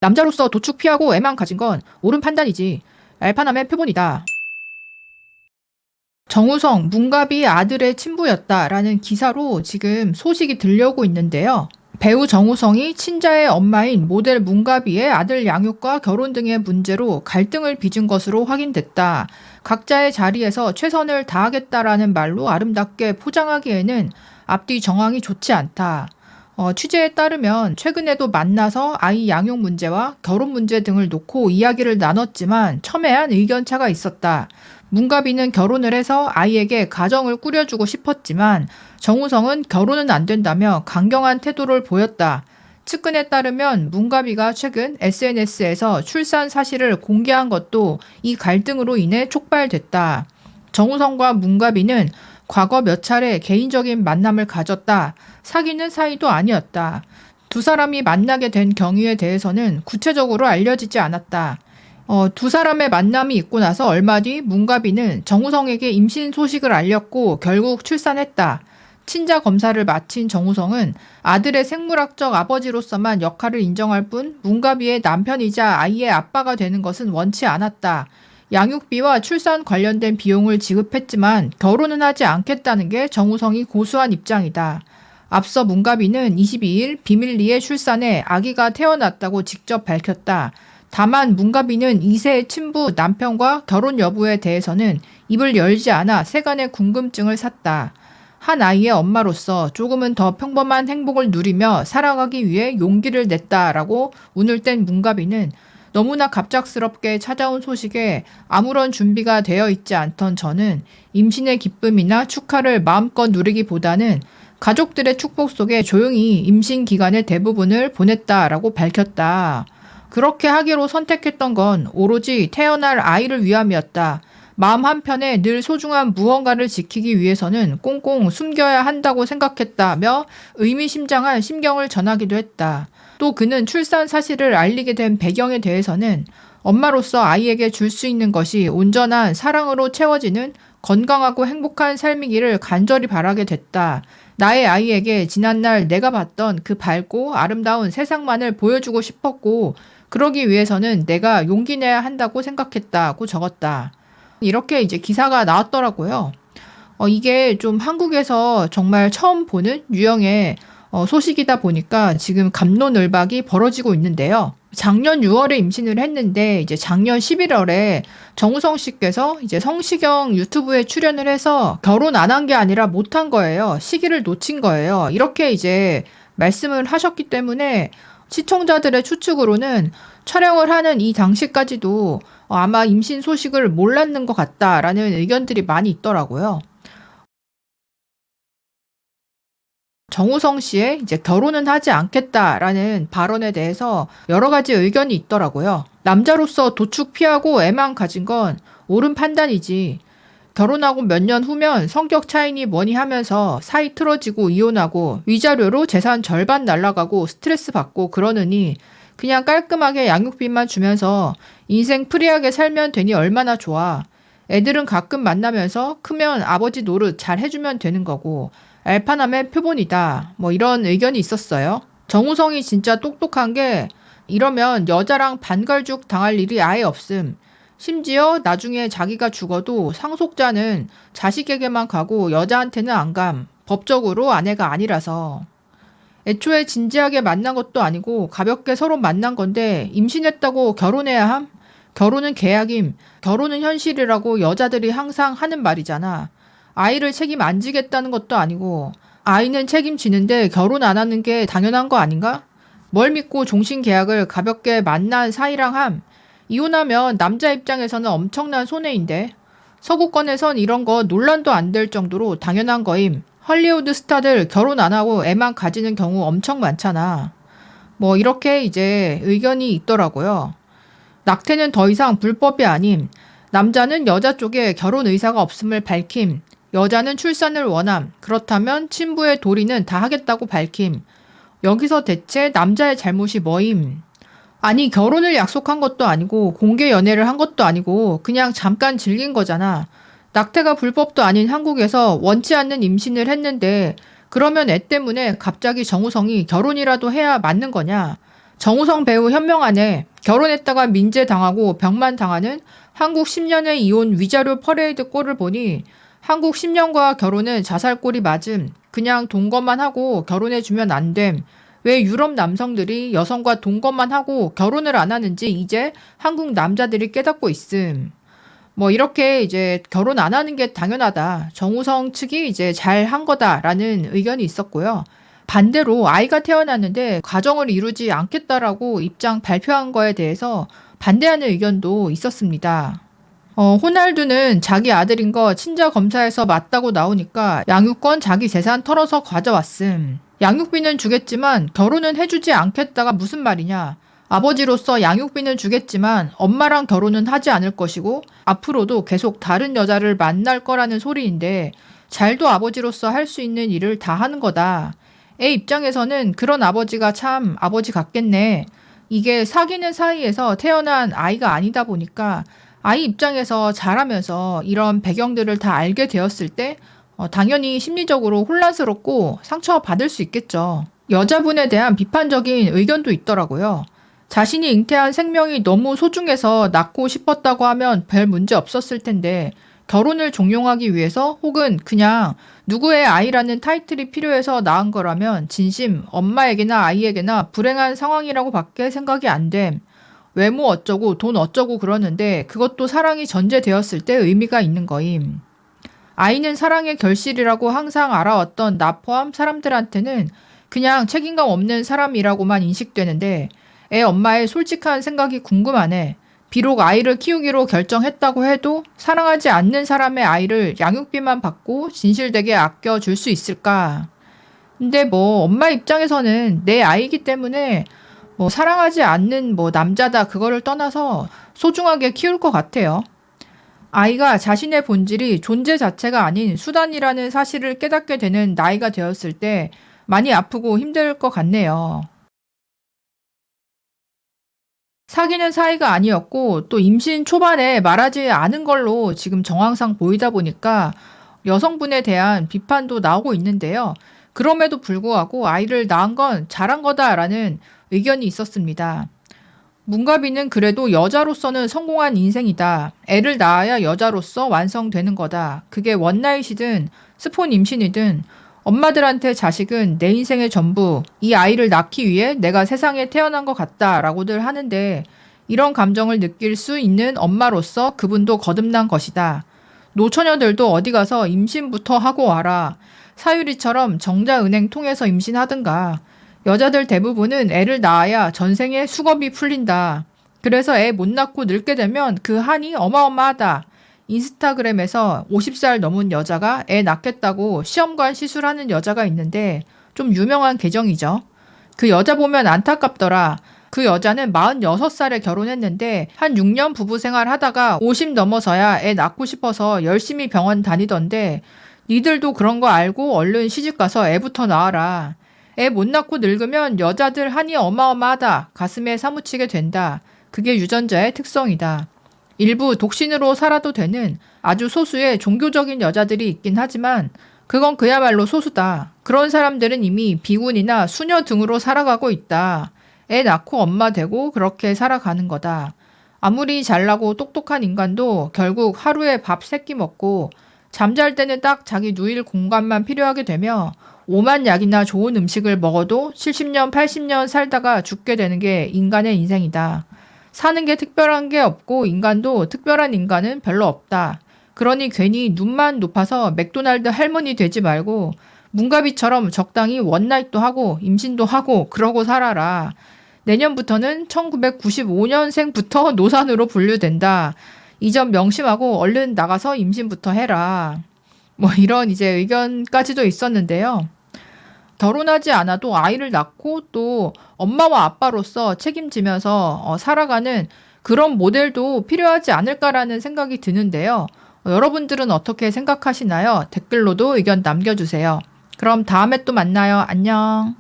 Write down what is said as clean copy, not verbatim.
남자로서 도축 피하고 애만 가진 건 옳은 판단이지. 알파남의 표본이다. 정우성, 문가비 아들의 친부였다라는 기사로 지금 소식이 들려오고 있는데요. 배우 정우성이 친자의 엄마인 모델 문가비의 아들 양육과 결혼 등의 문제로 갈등을 빚은 것으로 확인됐다. 각자의 자리에서 최선을 다하겠다라는 말로 아름답게 포장하기에는 앞뒤 정황이 좋지 않다. 취재에 따르면 최근에도 만나서 아이 양육 문제와 결혼 문제 등을 놓고 이야기를 나눴지만 첨예한 의견차가 있었다. 문가비는 결혼을 해서 아이에게 가정을 꾸려주고 싶었지만 정우성은 결혼은 안 된다며 강경한 태도를 보였다. 측근에 따르면 문가비가 최근 SNS에서 출산 사실을 공개한 것도 이 갈등으로 인해 촉발됐다. 정우성과 문가비는 과거 몇 차례 개인적인 만남을 가졌다. 사귀는 사이도 아니었다. 두 사람이 만나게 된 경위에 대해서는 구체적으로 알려지지 않았다. 두 사람의 만남이 있고 나서 얼마 뒤 문가비는 정우성에게 임신 소식을 알렸고 결국 출산했다. 친자 검사를 마친 정우성은 아들의 생물학적 아버지로서만 역할을 인정할 뿐 문가비의 남편이자 아이의 아빠가 되는 것은 원치 않았다. 양육비와 출산 관련된 비용을 지급했지만 결혼은 하지 않겠다는 게 정우성이 고수한 입장이다. 앞서 문가비는 22일 비밀리에 출산해 아기가 태어났다고 직접 밝혔다. 다만 문가비는 2세의 친부 남편과 결혼 여부에 대해서는 입을 열지 않아 세간의 궁금증을 샀다. 한 아이의 엄마로서 조금은 더 평범한 행복을 누리며 살아가기 위해 용기를 냈다라고 운을 뗀 문가비는 너무나 갑작스럽게 찾아온 소식에 아무런 준비가 되어 있지 않던 저는 임신의 기쁨이나 축하를 마음껏 누리기보다는 가족들의 축복 속에 조용히 임신 기간의 대부분을 보냈다라고 밝혔다. 그렇게 하기로 선택했던 건 오로지 태어날 아이를 위함이었다. 마음 한편에 늘 소중한 무언가를 지키기 위해서는 꽁꽁 숨겨야 한다고 생각했다며 의미심장한 심경을 전하기도 했다. 또 그는 출산 사실을 알리게 된 배경에 대해서는 엄마로서 아이에게 줄 수 있는 것이 온전한 사랑으로 채워지는 건강하고 행복한 삶이기를 간절히 바라게 됐다. 나의 아이에게 지난날 내가 봤던 그 밝고 아름다운 세상만을 보여주고 싶었고 그러기 위해서는 내가 용기 내야 한다고 생각했다고 적었다. 이렇게 이제 기사가 나왔더라고요. 이게 좀 한국에서 정말 처음 보는 유형의 소식이다 보니까 지금 갑론을박이 벌어지고 있는데요. 작년 6월에 임신을 했는데 이제 작년 11월에 정우성 씨께서 이제 성시경 유튜브에 출연을 해서 결혼 안 한 게 아니라 못한 거예요. 시기를 놓친 거예요. 이렇게 이제 말씀을 하셨기 때문에 시청자들의 추측으로는 촬영을 하는 이 당시까지도 아마 임신 소식을 몰랐는 것 같다라는 의견들이 많이 있더라고요. 정우성 씨의 이제 결혼은 하지 않겠다라는 발언에 대해서 여러 가지 의견이 있더라고요. 남자로서 도축 피하고 애만 가진 건 옳은 판단이지. 결혼하고 몇 년 후면 성격 차이니 뭐니 하면서 사이 틀어지고 이혼하고 위자료로 재산 절반 날라가고 스트레스 받고 그러느니 그냥 깔끔하게 양육비만 주면서 인생 프리하게 살면 되니 얼마나 좋아. 애들은 가끔 만나면서 크면 아버지 노릇 잘 해주면 되는 거고 알파남의 표본이다. 뭐 이런 의견이 있었어요. 정우성이 진짜 똑똑한 게 이러면 여자랑 반걸죽 당할 일이 아예 없음. 심지어 나중에 자기가 죽어도 상속자는 자식에게만 가고 여자한테는 안 감. 법적으로 아내가 아니라서. 애초에 진지하게 만난 것도 아니고 가볍게 서로 만난 건데 임신했다고 결혼해야 함? 결혼은 계약임. 결혼은 현실이라고 여자들이 항상 하는 말이잖아. 아이를 책임 안 지겠다는 것도 아니고 아이는 책임지는데 결혼 안 하는 게 당연한 거 아닌가? 뭘 믿고 종신계약을 가볍게 만난 사이랑 함? 이혼하면 남자 입장에서는 엄청난 손해인데 서구권에선 이런 거 논란도 안 될 정도로 당연한 거임. 헐리우드 스타들 결혼 안 하고 애만 가지는 경우 엄청 많잖아. 뭐 이렇게 이제 의견이 있더라고요. 낙태는 더 이상 불법이 아님. 남자는 여자 쪽에 결혼 의사가 없음을 밝힘. 여자는 출산을 원함. 그렇다면 친부의 도리는 다 하겠다고 밝힘. 여기서 대체 남자의 잘못이 뭐임? 아니 결혼을 약속한 것도 아니고 공개 연애를 한 것도 아니고 그냥 잠깐 즐긴 거잖아. 낙태가 불법도 아닌 한국에서 원치 않는 임신을 했는데 그러면 애 때문에 갑자기 정우성이 결혼이라도 해야 맞는 거냐? 정우성 배우 현명하네. 결혼했다가 민재당하고 병만 당하는 한국 10년의 이혼 위자료 퍼레이드 꼴을 보니 한국 10년과 결혼은 자살꼴이 맞음. 그냥 동거만 하고 결혼해주면 안 됨. 왜 유럽 남성들이 여성과 동거만 하고 결혼을 안 하는지 이제 한국 남자들이 깨닫고 있음. 뭐 이렇게 이제 결혼 안 하는 게 당연하다. 정우성 측이 이제 잘 한 거다라는 의견이 있었고요. 반대로 아이가 태어났는데 가정을 이루지 않겠다라고 입장 발표한 거에 대해서 반대하는 의견도 있었습니다. 호날두는 자기 아들인 거 친자 검사에서 맞다고 나오니까 양육권 자기 재산 털어서 가져왔음. 양육비는 주겠지만 결혼은 해주지 않겠다가 무슨 말이냐. 아버지로서 양육비는 주겠지만 엄마랑 결혼은 하지 않을 것이고 앞으로도 계속 다른 여자를 만날 거라는 소리인데 잘도 아버지로서 할 수 있는 일을 다 하는 거다. 애 입장에서는 그런 아버지가 참 아버지 같겠네. 이게 사귀는 사이에서 태어난 아이가 아니다 보니까 아이 입장에서 자라면서 이런 배경들을 다 알게 되었을 때 당연히 심리적으로 혼란스럽고 상처받을 수 있겠죠. 여자분에 대한 비판적인 의견도 있더라고요. 자신이 잉태한 생명이 너무 소중해서 낳고 싶었다고 하면 별 문제 없었을 텐데 결혼을 종용하기 위해서 혹은 그냥 누구의 아이라는 타이틀이 필요해서 낳은 거라면 진심 엄마에게나 아이에게나 불행한 상황이라고 밖에 생각이 안 됨. 외모 어쩌고 돈 어쩌고 그러는데 그것도 사랑이 전제되었을 때 의미가 있는 거임. 아이는 사랑의 결실이라고 항상 알아왔던 나 포함 사람들한테는 그냥 책임감 없는 사람이라고만 인식되는데 애 엄마의 솔직한 생각이 궁금하네. 비록 아이를 키우기로 결정했다고 해도 사랑하지 않는 사람의 아이를 양육비만 받고 진실되게 아껴줄 수 있을까? 근데 뭐 엄마 입장에서는 내 아이기 때문에 뭐 사랑하지 않는 뭐 남자다 그거를 떠나서 소중하게 키울 것 같아요. 아이가 자신의 본질이 존재 자체가 아닌 수단이라는 사실을 깨닫게 되는 나이가 되었을 때 많이 아프고 힘들 것 같네요. 사귀는 사이가 아니었고 또 임신 초반에 말하지 않은 걸로 지금 정황상 보이다 보니까 여성분에 대한 비판도 나오고 있는데요. 그럼에도 불구하고 아이를 낳은 건 잘한 거다라는 의견이 있었습니다. 문가비는 그래도 여자로서는 성공한 인생이다. 애를 낳아야 여자로서 완성되는 거다. 그게 원나잇이든 스폰 임신이든 엄마들한테 자식은 내 인생의 전부, 이 아이를 낳기 위해 내가 세상에 태어난 것 같다라고들 하는데 이런 감정을 느낄 수 있는 엄마로서 그분도 거듭난 것이다. 노처녀들도 어디 가서 임신부터 하고 와라. 사유리처럼 정자은행 통해서 임신하든가. 여자들 대부분은 애를 낳아야 전생에 수급이 풀린다. 그래서 애 못 낳고 늙게 되면 그 한이 어마어마하다. 인스타그램에서 50살 넘은 여자가 애 낳겠다고 시험관 시술하는 여자가 있는데 좀 유명한 계정이죠. 그 여자 보면 안타깝더라. 그 여자는 46살에 결혼했는데 한 6년 부부 생활 하다가 50 넘어서야 애 낳고 싶어서 열심히 병원 다니던데 니들도 그런 거 알고 얼른 시집가서 애부터 낳아라. 애 못 낳고 늙으면 여자들 한이 어마어마하다. 가슴에 사무치게 된다. 그게 유전자의 특성이다. 일부 독신으로 살아도 되는 아주 소수의 종교적인 여자들이 있긴 하지만 그건 그야말로 소수다. 그런 사람들은 이미 비군이나 수녀 등으로 살아가고 있다. 애 낳고 엄마 되고 그렇게 살아가는 거다. 아무리 잘나고 똑똑한 인간도 결국 하루에 밥 3끼 먹고 잠잘 때는 딱 자기 누일 공간만 필요하게 되며 오만 약이나 좋은 음식을 먹어도 70년, 80년 살다가 죽게 되는 게 인간의 인생이다. 사는 게 특별한 게 없고 인간도 특별한 인간은 별로 없다. 그러니 괜히 눈만 높아서 맥도날드 할머니 되지 말고 문가비처럼 적당히 원나잇도 하고 임신도 하고 그러고 살아라. 내년부터는 1995년생부터 노산으로 분류된다. 이 점 명심하고 얼른 나가서 임신부터 해라. 뭐 이런 이제 의견까지도 있었는데요. 결혼하지 않아도 아이를 낳고 또 엄마와 아빠로서 책임지면서 살아가는 그런 모델도 필요하지 않을까라는 생각이 드는데요. 여러분들은 어떻게 생각하시나요? 댓글로도 의견 남겨주세요. 그럼 다음에 또 만나요. 안녕.